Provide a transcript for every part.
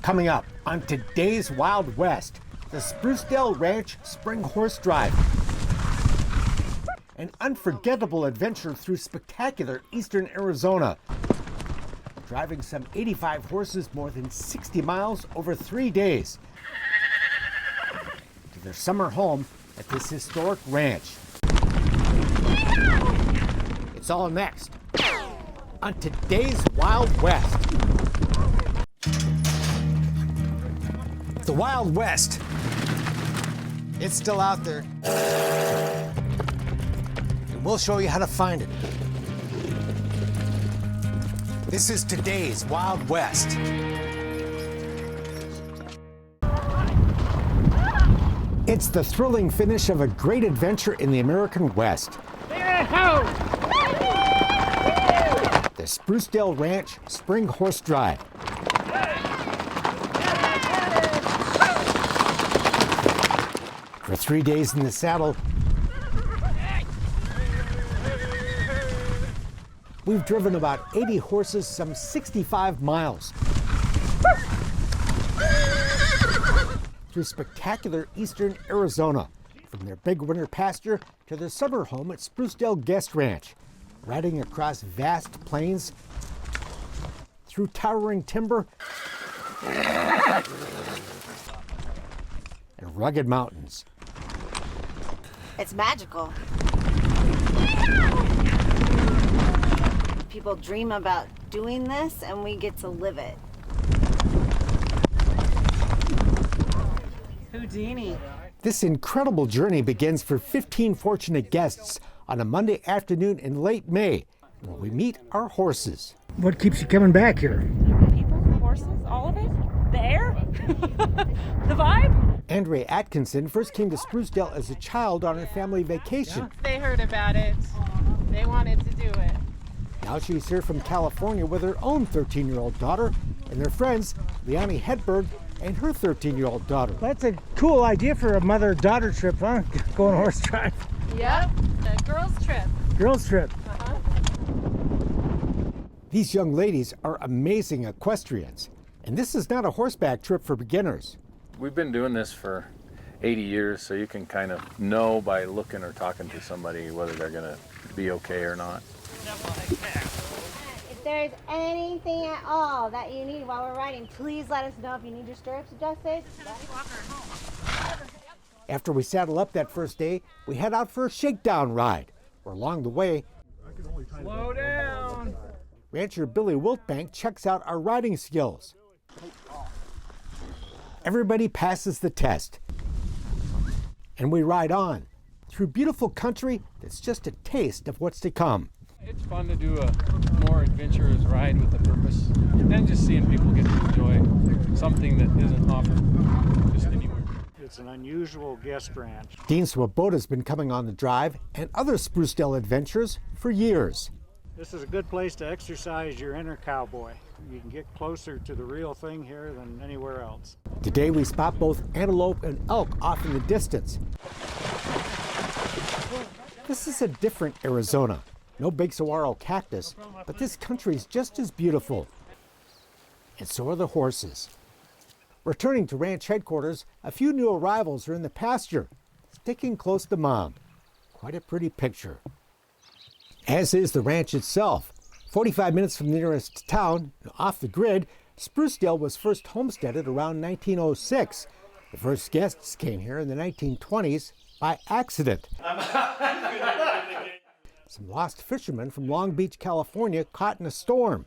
Coming up on today's Wild West, the Sprucedale Ranch Spring Horse Drive. An unforgettable adventure through spectacular eastern Arizona. Driving some 85 horses more than 60 miles over 3 days to their summer home at this historic ranch. It's all next on today's Wild West. The Wild West. It's still out there. And we'll show you how to find it. This is today's Wild West. It's the thrilling finish of a great adventure in the American West. The Sprucedale Ranch Spring Horse Drive. For 3 days in the saddle, we've driven about 80 horses, some 65 miles. Through spectacular eastern Arizona, from their big winter pasture to their summer home at Sprucedale Guest Ranch, riding across vast plains, through towering timber, and rugged mountains. It's magical. People dream about doing this, and we get to live it. Houdini. This incredible journey begins for 15 fortunate guests on a Monday afternoon in late May, where we meet our horses. What keeps you coming back here? People, horses, all of it. The air, the vibe. Andrea Atkinson first came to Sprucedale as a child on her family vacation. They heard about it. They wanted to do it. Now she's here from California with her own 13-year-old daughter and their friends, Leonie Hedberg and her 13-year-old daughter. That's a cool idea for a mother-daughter trip, huh? Going horse drive. Yep, a girls' trip. Girls' trip. These young ladies are amazing equestrians, and this is not a horseback trip for beginners. We've been doing this for 80 years, so you can kind of know by looking or talking to somebody whether they're going to be okay or not. If there's anything at all that you need while we're riding, please let us know. If you need your stirrups adjusted. After we saddle up that first day, we head out for a shakedown ride, where along the way, Slow down. rancher Billy Wiltbank checks out our riding skills. Everybody passes the test, and we ride on through beautiful country that's just a taste of what's to come. It's fun to do a more adventurous ride with a purpose, and just seeing people get to enjoy something that isn't offered just anywhere. It's an unusual guest ranch. Dean Swoboda's been coming on the drive and other Sprucedale adventures for years. This is a good place to exercise your inner cowboy. You can get closer to the real thing here than anywhere else. Today we spot both antelope and elk off in the distance. This is a different Arizona. No big saguaro cactus, but this country's just as beautiful. And so are the horses. Returning to ranch headquarters, a few new arrivals are in the pasture, sticking close to Mom. Quite a pretty picture. As is the ranch itself. 45 minutes from the nearest town, off the grid, Sprucedale was first homesteaded around 1906. The first guests came here in the 1920s by accident. Some lost fishermen from Long Beach, California, caught in a storm.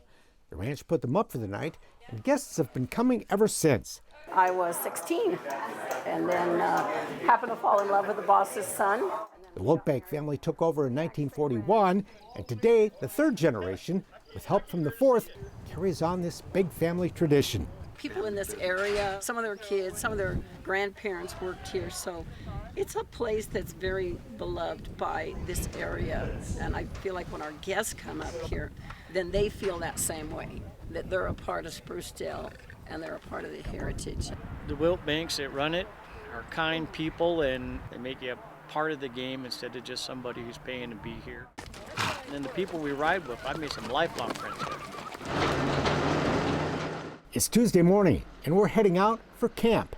The ranch put them up for the night, and guests have been coming ever since. I was 16 and then happened to fall in love with the boss's son. The Wiltbank family took over in 1941, and today the third generation, with help from the fourth, carries on this big family tradition. People in this area, some of their kids, some of their grandparents worked here, so it's a place that's very beloved by this area. And I feel like when our guests come up here, then they feel that same way, that they're a part of Sprucedale and they're a part of the heritage. The Wiltbanks that run it are kind people, and they make you a part of the game instead of just somebody who's paying to be here. And then the people we ride with, I've made some lifelong friends here. It's Tuesday morning, and we're heading out for camp.